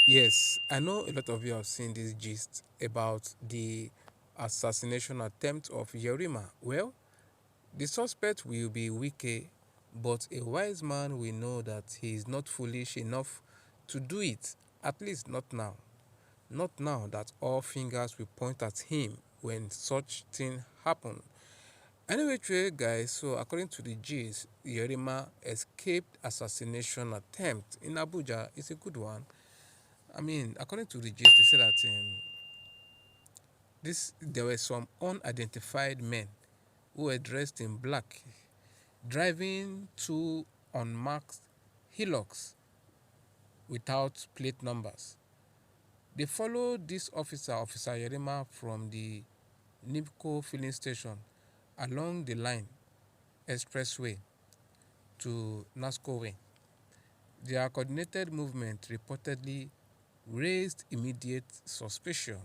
Yes, I know a lot of you have seen this gist about the assassination attempt of Yerima. Well, the suspect will be Wike, but a wise man will know that he is not foolish enough to do it, at least not now. Not now that all fingers will point at him when such thing happen. Anyway, guys, so according to the gist, Yerima escaped assassination attempt in Abuja. It's a good one. I mean, according to the gist, they said that there were some unidentified men who were dressed in black, driving two unmarked Hilux without plate numbers. They followed this officer, Officer Yerima, from the Nipco filling station along the line expressway to Nasco Way. Their coordinated movement reportedly raised immediate suspicion.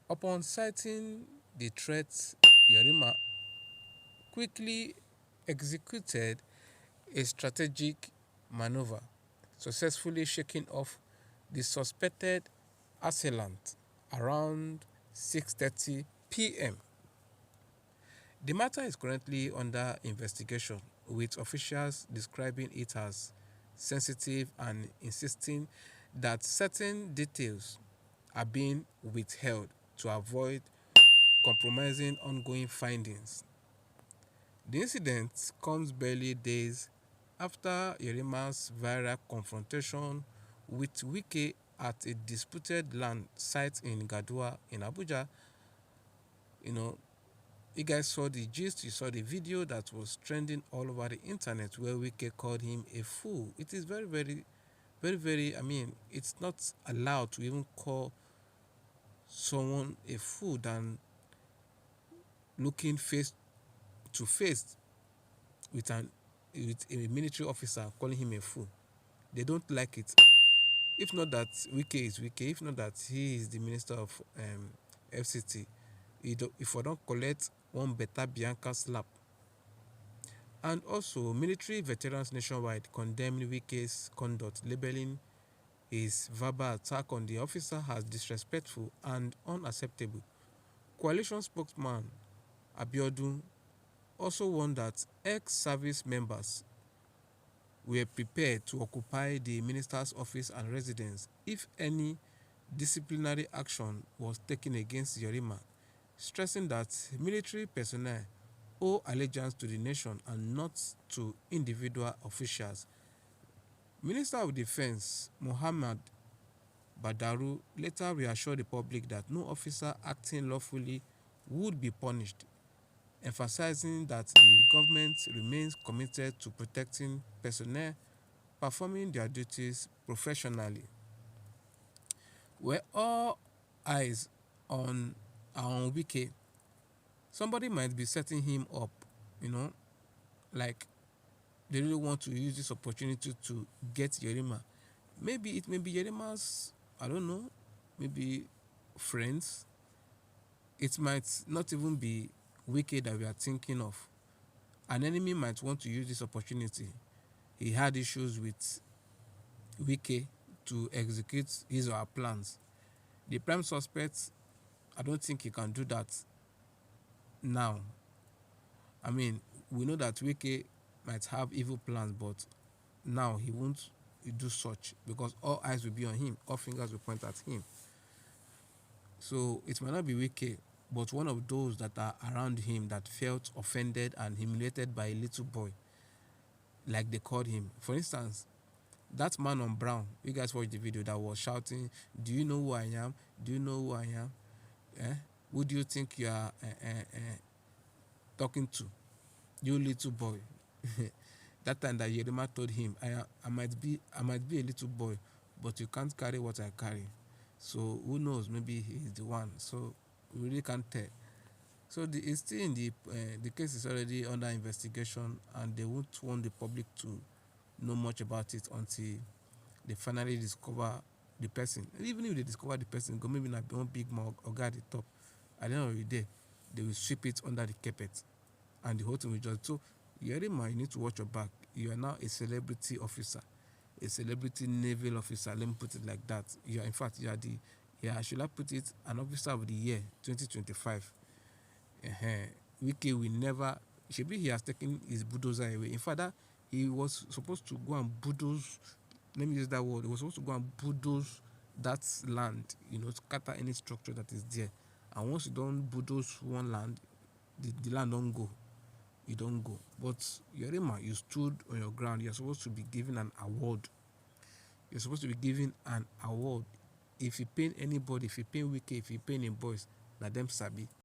Upon sighting the threat, Yerima quickly executed a strategic maneuver, successfully shaking off the suspected assailant around 6:30 p.m. The matter is currently under investigation, with officials describing it as sensitive and insisting that certain details are being withheld to avoid compromising ongoing findings. The incident comes barely days after Yerima's viral confrontation with Wike at a disputed land site in Gadua in Abuja. You know, you guys saw the gist, you saw the video that was trending all over the internet where Wike called him a fool. It is very, I mean, it's not allowed to even call someone a fool than looking face to face with an with a military officer calling him a fool. They don't like it. If not that Wike is Wike, if not that he is the minister of FCT, if I don't collect one better Bianca slap. And also, military veterans nationwide condemned Wike's conduct, labeling his verbal attack on the officer as disrespectful and unacceptable. Coalition spokesman Abiodun also warned that ex-service members were prepared to occupy the minister's office and residence if any disciplinary action was taken against Yerima, stressing that military personnel owe allegiance to the nation and not to individual officials. Minister of Defense Muhammad Badaru later reassured the public that no officer acting lawfully would be punished, emphasizing that the government remains committed to protecting personnel performing their duties professionally. Where all eyes on Wike, somebody might be setting him up, you know, like they really want to use this opportunity to get Yerima. Maybe it may be Yerima's, I don't know, maybe friends. It might not even be Wike that we are thinking of. An enemy might want to use this opportunity. He had issues with Wike to execute his or her plans. The prime suspect, I don't think he can do that now. I mean, we know that Wike might have evil plans, but now he won't do such because all eyes will be on him, all fingers will point at him. So it might not be Wike, but one of those that are around him that felt offended and humiliated by a little boy, like they called him. For instance, that man on Brown, you guys watched the video that was shouting, "Do you know who I am? Do you know who I am? Eh? Who do you think you are talking to? You little boy." That time that Yerima told him, I might be a little boy, but you can't carry what I carry. So who knows? Maybe he's the one. So we really can't tell. So it's still in the case is already under investigation, and they won't want the public to know much about it until they finally discover the person. And even if they discover the person, go maybe not one big mug or guy at the top. At the end of the day, they will sweep it under the carpet, and the whole thing will just. So Yerima, you need to watch your back. You are now a celebrity officer. a celebrity naval officer. Let me put it like that. You are, in fact, you are the, yeah, should I put it, an officer of the year 2025. Wike will never, should be, he has taken his bulldozer away. In fact, that he was supposed to go and bulldoze, let me use that word, he was supposed to go and bulldoze that land, scatter any structure that is there. And once you don't bulldoze one land, the land don't go. You don't go. But Yerima, you stood on your ground. You're supposed to be given an award. You're supposed to be given an award. If you pain anybody, if you pain Wike, if you pain in boys, let them sabi.